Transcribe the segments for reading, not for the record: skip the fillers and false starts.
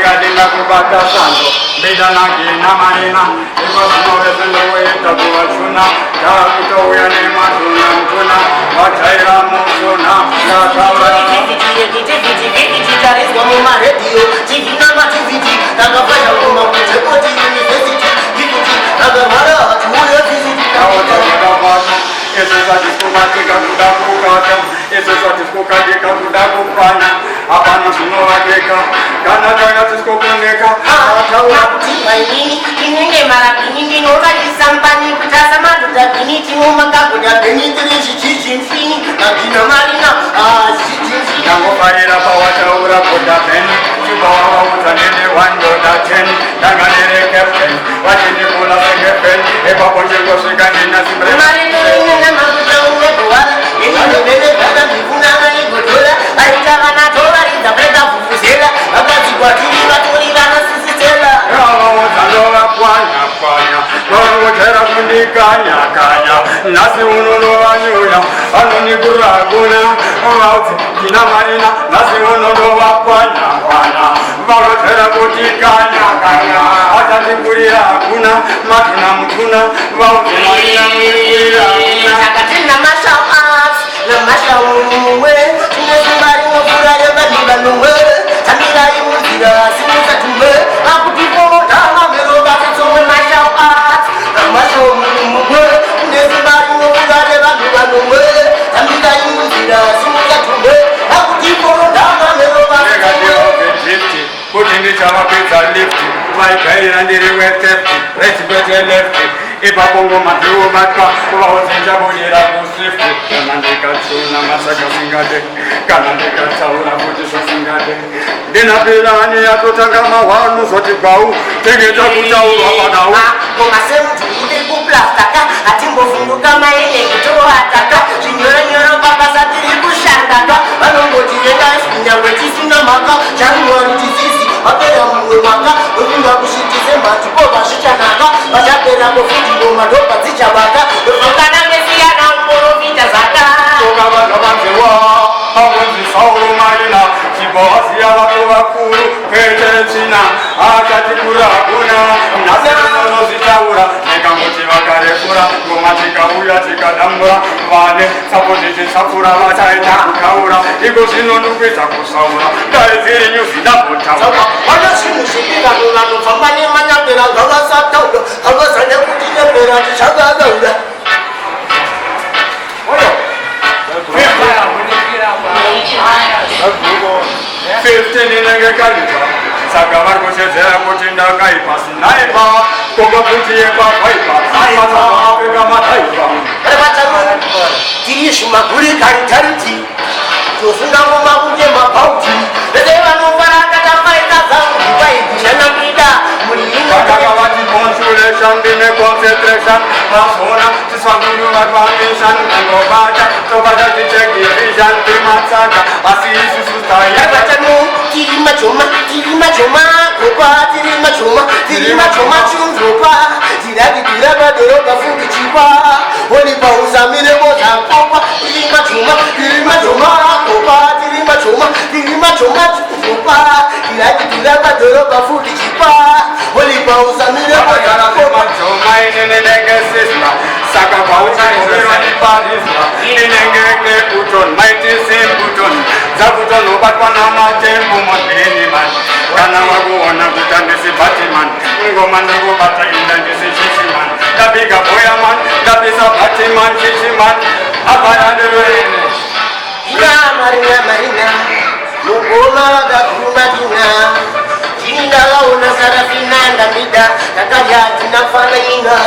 Megadina kubata santo, bidana gina marina, imasnore sendowe tabuwa chuna, kakuto uyane mazuna mtuna, wachaira mutuna, kakawara. Ese satisfatika kudakukata, ese satisfatika kudakupana, apana sinowadeka, kana kaya tiskokuneka, atawa. Ini kinenge mara kinenge nova disampani kutazama tutabini tiuma kabuda beni tirishi chichinfini akina marina chichinfini. Nango parira pawachaura koda beni, chibawa utanene wando dachen, nanganere captain, wachini kula segepen, eba ponje kosika nina simbre. Marina nina mabuda uwe kuwala, ini nubele kada mifuna ngani kutola, aita wana tola rita breda fufusela, akazi kwa tiri waturi wana sisitela. Kwanya kwanya, wangotera kundikanya kanya, nasi unono wanyuya, anoni kuraguna, wauti kina marina, nasi unono wakwanya kwanya, wangotera kundikanya kanya, atati kurira kuna, matuna mutuna, wauti marina kurira kuna. Akatina masha art, na masha umwe, tunezubari ngofura yoga nibanuwe, tamira yumuzira, simuza tuwe, akutipo tama meroga tuwe masha art, na masha umwe, tunezubari ngofura yoga nibanuwe, tamira yumuzira, simuza tuwe, akutipo tama meroga tuwe. Putting the chava pizza lifty, my guy and the river tefty, let's go to lefty. If I go my blue back, I was in Jabonera, who's lifted, and I got Suna Masaka Singade, Kanaka Saura, which is a Singade. Dinner Pilani, Atotagama, one, so to go, take it up with our Padawa. Komasem tuide kuplastaka, atimbo funduka maele kutoa ataka, chinyoro papa satiri kushangaka, balongo tienda sinya wetisi na maka, changu tisisi, apera mwe maka, ukinga kushitize matuko bashitanaka, bashapera kufuti ngoma dopa zichabaka, ukana mesia na mboro vita zaka. Toka bazewa, awenzi sauru marina, kibosi ya wakuru, pete china, akati kuraguna, nasema zitaura, nekamuti wakarekura, gomatika uya tikadambura, vane sapotiti sapura vachaita kukaura, iko sinondupita kusaura, daiziri nyusi dapotaura. Wana simu shikika nulano, fambani manyapera, gawasa taudo, gawasa nyakutine pera, chishaka gaura. Fifteen in a caliber. Sakavar kuchezea kutinda kaipa sinaipa, koga kujieka kaipa, sasa Afrika mataifa. Tirishi maguri karitariti, tufunga ngoma kuje mapauti, lezewa nufaraka tamaita zangu, kubai kushana mida, mulinga. Kakawati consolation, dine concentration, masona, tiswaguru advantation, kongobata, tobata ticheki vision, timatsaka, asisi sustaya. Yabatanu, tirima choma, kopa, tirima choma chunzupa, tiragi tiraba doroga fuki chipa, olipa usamire boza kopa, tirima choma, kopa, tirima choma chunzupa, tiragi tiraba doroga fuki chipa, olipa usamire boza kopa. Choma inenege sisma, saka paucha inenege parisma, inenege uton, mighty sim uton, zabuton ubatwana matembu moteni man, kana waguona kutandisi batiman, ngomanda kubata indandisi shishiman, dabiga boya man, dabisa batiman shishiman, abaya deverene. Marina, mugoma gakumatina, jindaga una sarafina ndamida, kakaya tinafana inga,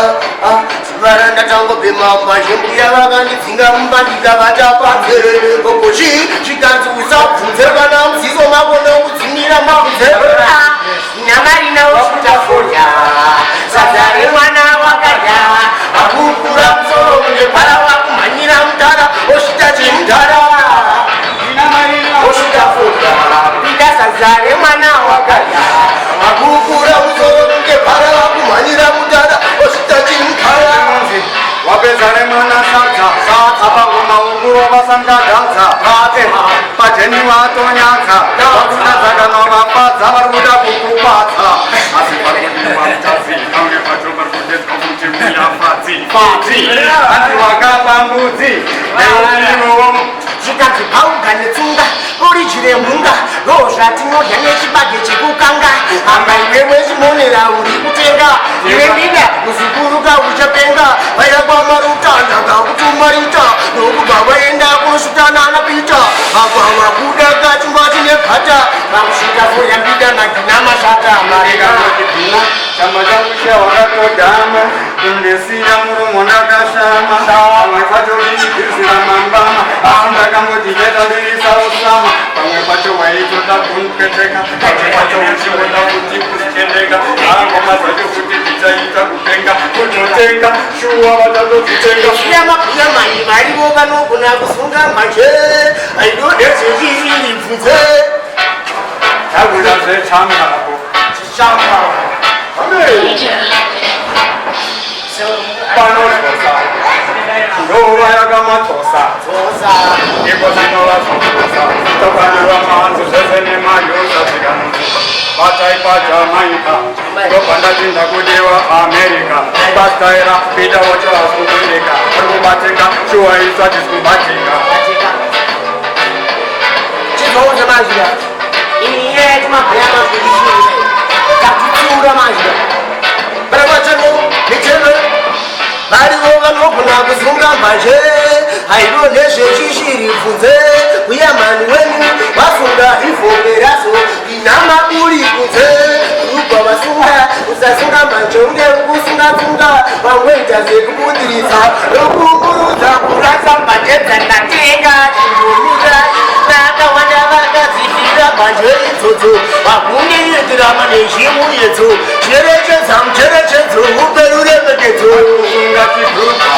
subaranda tango bema majembia wagani tinga mbandika vachapate, kokoshi, chikanzu usafunzeka na mzizo mabona kutimira mabuzeka, Marina usutafoya, sadare mwana wakaya, akukura msoro mje para wakumanyira mtara, oshitaji mtara. Zare mana wakaya akukura uzoro nge para wakumanyira mudara ositaji mkaya wapezare mana sata apagoma ukuru vasanga danza pajeni watonyaka wakunazaka novapa zavarikuda kuku mbudzi ati wakaba mbudzi neunivo zvikati paugane tsunga uri chiremunga ndozvatinodya nechibage chekukanga amba iwewe chimonera uri kutenga iwe ndida kuzikuruka uchapenga vaida kwamaruta ndakakutumarita nokubva vaenda kunosvitana napita vagwava kuda kachumba chine bhata vakusvika voyambida nagina mashata marekaotigina chama changu chawakatodhama kundesiya muromo ndakashama pamwe pacho ndichibvisira mambama asi ndakangoticheta ndirisausama pamwe pacho waitoda kunipeteka pamwe pacho uchingoda kuti kusitendeka angoma zvacho kuti tichaita kupenga kutotenga shuwa vatatodzitenga yamapiyamani varivo vanogona kusunga manje aidodezvezvizviribvunze takuda zvechambapo chichamba panotosa ndova yakamatosa iko zvinova zvokutosa tokanirwa mahanzo zvese nemayosa zvikanotosa vataipaJamaica ndobva ndachinda kudiwa America bastaira pita wacho hazikukunika urikubatika shuwaiswa tisikubatika chizouza mazira iye timabhaya mazvirishire tatitsura mazira barabachemo miteme varivo vanogona kuzunga manje aido nezvechishiri bvunze uyamani wenyu vasunga ivhomeraso inamaburi kunze rubva vasunga usasunga manje unge kusunga-sunga vamweita zvekubudiridza rokukurudza kurasa mbanje dzandatenga chindomira nakawanda vakadzifira manje idzodzo vakungeyetirama nezvimuyedzo cherechedza mucherechedzo uperuremekedzo ungatibrudza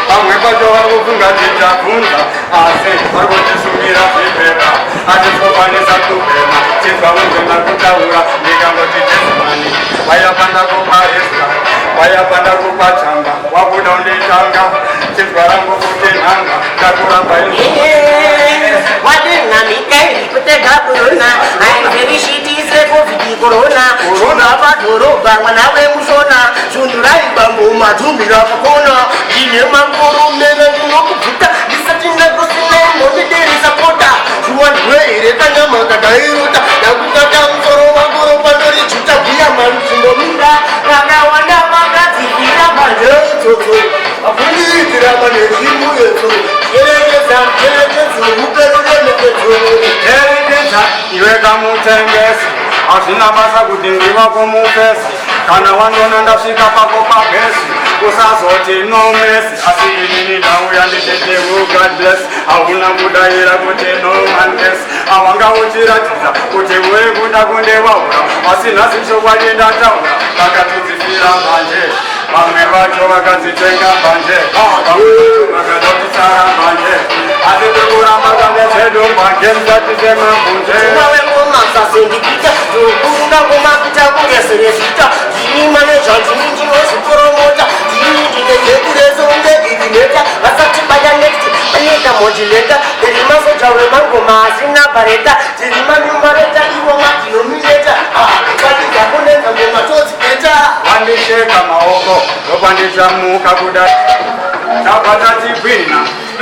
pamwe pacho varikufunga titabvunza asi varikutisumira zvipepa hatisokwanisa kubhema tinzwa kuzvema kutaura ndikangoti tezimani vayapanda kupaisa vayapanda kupachamba wabuda unditanga tinzwa rangu kuti nhanga ndakuramba wadenamikairi kutega korona aizerishitise kovhidi korona shona padhorobha mwana wemushona shunduraibambo matumbira kukona ine mangorume ndinokubvuta ndisatinakusineimoniderisa kota shuwandiweire kanyama kadairuta nakukata musoro magoro pandorijuta bhuya manuchimbomira vakawanda vakadzivira manjeitsotso vakundiitira manezvimuyedzo cherechedzo uperuremekedzo erekeza iwe kamutengesi hazvina basa kuti ndiva kumufesi kana wandona ndasvika pako pagesi usazoti no mesi asi inini ndauya nditete God bless hauna kudayira kuti no manesi awanga uchiratidza kuti uri kuda kundevaura asina zvishokwadi ndataura vakatudzifira manje vamwe vacho vakadzitenga mbanje vakada kutisara mbanje asi tikuramba kane zvedu mbanje muzatisemabvunje masasendikita zokurunda komapita kungeserezita dzinimaneja dzininjinozvikoromota dzininjinezekurezoundegidineta vasati baya next baneta mojileta iri masoja wemangoma asina bareta tiri manyumbareta ivo madinomineta kwatiza kunenza ngoma todzipeta wandisheka maoko ndokwandichamuka kudai tabatachigwina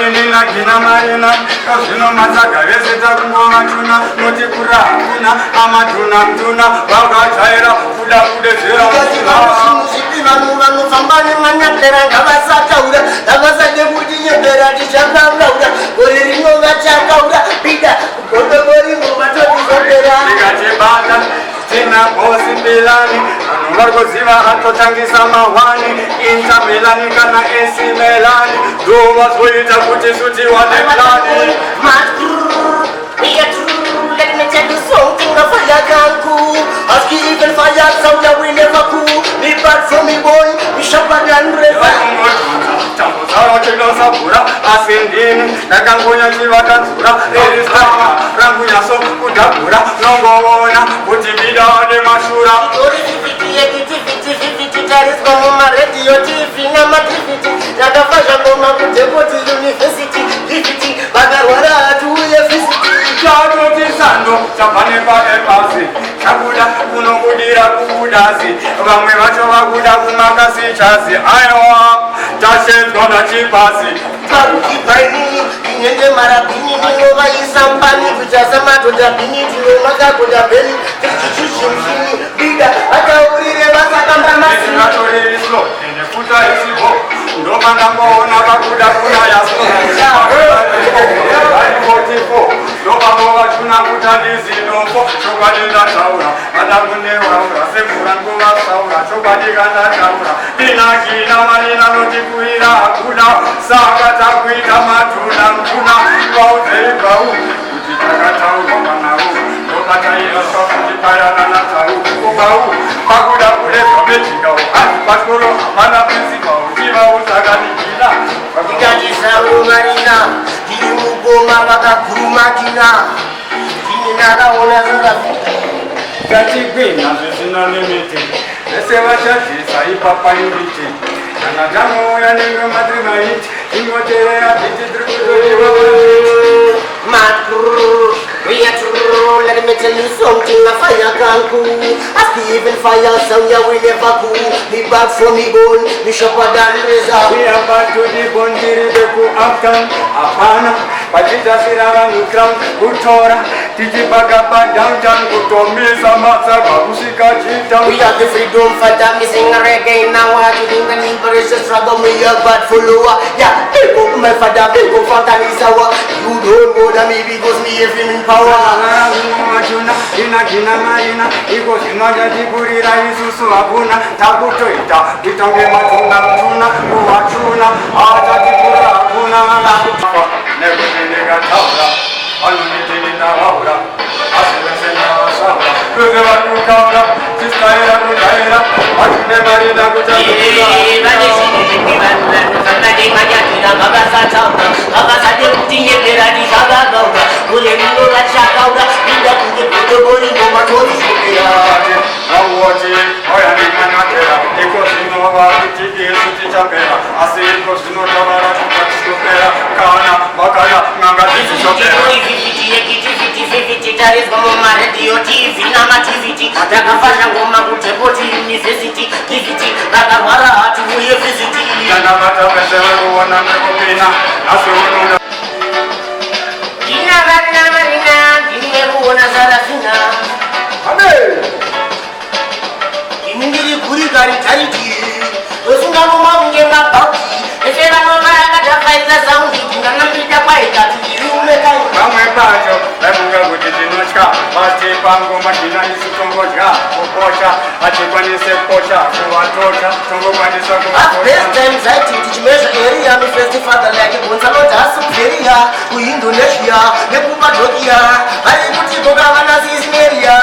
ininagina marina kazvino matsaga vese takungova tuna noti kurahuna amatuna mtuna vakajaira kuda kudedzera zvipi vanhu vanofamba nemanyapera ngavasataura ngavasade kuti nyepera tichakavaura gore rinova chakaura pida gondogorimo vatotizopera tikatibata tina bosi milani vanhu varikuziva atotangisa mahwani Inter Milani kana AC Milani ndovazoita kuti sutiwa neplani Let me tell you something, a fire can cool. Ask you even fire sound that we never cool. Be bad from me boy, we sharper than river. Tambozawa chinosabura asindini ndakangonya chivakatsura eristama rangu nyaso kudhagura nongovona kuti bidade mashura radio TV namativiti takafasha ngoma kudepoti university liviti vakarwara hatuuye visiti chatotisando chapanepa epasi chakuda kunokudira kuudasi vamwe vacho vakuda kumakasi chazi aiwa tashedzwa nachipasi pakuchipaini inenge marabhini ndinovaisambani kuchasa madhodha bhini tinomakagota bheni tichichichimshini bida vataurire vasakambamasinatoreislo ende futa isipo ndomanamboona vakuda kuna yaso ndopamova tuna kutandizinopo chokwandindataura vadakundeuraura semvura ngovasaura chokwandikandataura dinakina marina notikuira hakuna saka takuita matuna mtuna vauzeibrau kuti takataurwa panavo ndopatairaswa kuti payana natau ubau pakuda kulezwa mejikao asi paskoro hapana principal uchivauzakanikina vakutatisauro marina tiri mugoma vakagurumakina tinenakaona zvakafika tatigwina zvisina limiti vese vachadzisa ipapainditi kana tanouya nengematimaiti ingoteera titi tiri kutoriwa we are true, let me tell you something, a fire can cool. I see even fire sound, yeah, we never cool. Me back from me bone, me sharper than razor. We are back to the bone, the ku uptown, apana. Pachita sirava nukram, kutora. Titi bagapa downtown, kutomisa matsaka, musika chita. We are the freedom fighter, me sing reggae now. I do the liberation struggle, me a bad follower. Yeah, people, my father, people, Fantanisawa. You don't go to me because me a feeling power. Machuna inakina marina iko zvinodatikurira isusu hakuna takutoita itonge matuna mtuna kuvachuna achatikura hakuna nekuti ndikataura anonditinindavaura asivesenavasaura vese vakukaura tistaira kudaira achune marina auoti oyandikanatera iko zvinova kuti isu tichapera asi iko zvinotavara kutatitopera kana vakaya n'anga tichitopera tarizwa mumaredhiyo tv namativhiti takafasha ngoma kutepoti yunivhesiti tivhiti vakarwara hatiuye vhiziti kana vatavesevekuona nekupina asi unoda inavarinavarina ndinekuona zarafina ini ndiri gurigari tariti usinganomavunge mabhauki ese vanovarakatafaiza saundi ndinganambita kwaitatu ndiriumekai vamwe pacho vaifunga kuti tinotya asi pangoma tina isu tongodya kukosha hatikwanise kukosha kuvatosha tongokwanisa kuvaosatichimezva area mifestifatherlakegonzanodhasuperiya kuindonesia nekumadokia vari kuti kokavanasisneria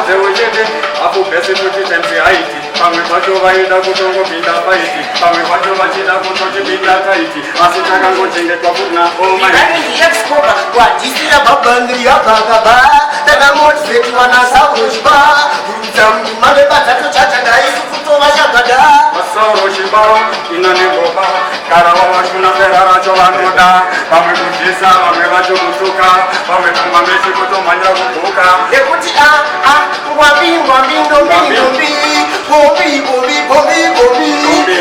zeuchete apo bhesi kuti tenzi haiti pamwe pacho vaida kutongopinda paiti pamwe pacho vachida kutotipinda taiti asi takangochengetwa kuna omaexpoka wadhisira babandiri yabhakaba takamotivetwanasaurochiba kurudza mumave badzatochatandaisi kutovachagada masauro chibaro ina negoba karawa vashuna fera racho vanoda vamwe kudyisa vamwe vacho kutuka vamwe pfuma mechi kutomhanyira kubhuka nekuti ngwambi ndombi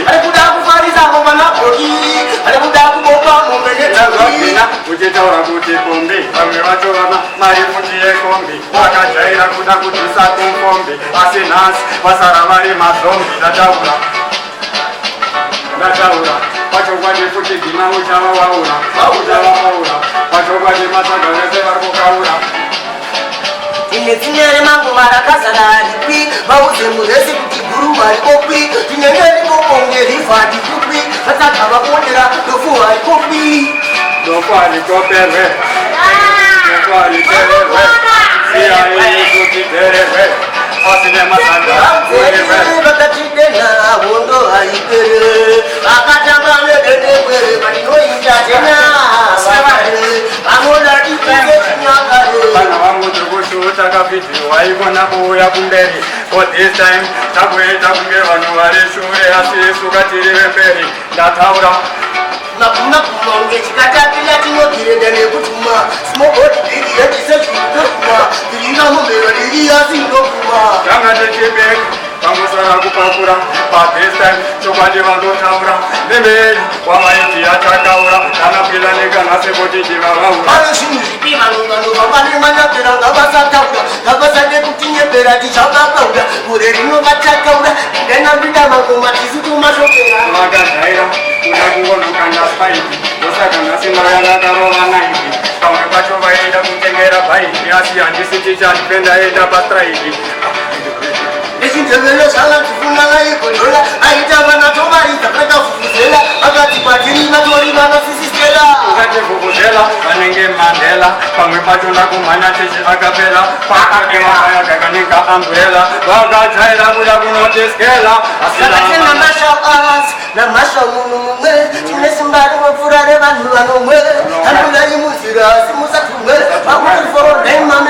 ari kuda kufarisa ngoma nabhoki ari kuda kubopa mombe netazvina uchitaura kuti kombi vamwe vacho vana mari futi yekombi vakajaira kuda kudyisa kumkombi asi nhasi vasara vari mazombi ndataura pachokwadi futi dhima uchavawaura pachokwadi matsaga vese vari kukaura tine tsinyere mangoma rakazara rikwi vauze muresi kuti guru harikopi tinenge rikobonge rivhadi kupi vatsaka vakondera dofu harikopi dofu harikoperwe siyaikuti asine masaga vakatidena hondo haipere vakatamba nededekwere vaninoinda tena vanoda dipikechinyakare vana vangu tirikushuta kapiti waivona kuuya kumberi for this time takuita kunge vanhu vari shure asi isu katiri vemberi ndataura makumakumange chikatapila tinogireda nekutuma smogoti bigi yatisechiitokuma tirina mumbero riri asi ndokuma tanga techibeka pangosara kupakura but this time chokwaje vandotaura nemeri wavaiti yachakaura kana pila nekanasepoti chivavaura vanozvinhuzipi vanhu vamanyapera ngavasataura ngavasade kutinyepera tichakapaura gore rino vatakaura ndenambida mangoma tisi kumashopera vakadhaira kuda kungonokanda spaipi osaka nhasimayandakarova naiti pamwe pacho vaida kutengera bhaiki asi handisi tichatipendaenda pastraiki nezvindevelo zvangatifunanaikodola aita vanatovaridza vakafufuzela vakati kwatiri vatori vanasisisela ukachivhuvhuzela vanenge mandela pamwe pacho ndakumhanya chechi akapela pakakemaayagakaneka ambrela vakajaira kuda kunoteskela vakatenda mashaas namasha munhu mumwe tine simba rinopfuura revanhu vanomwe hanulai munzira asi musatumwe vakuti forodemamero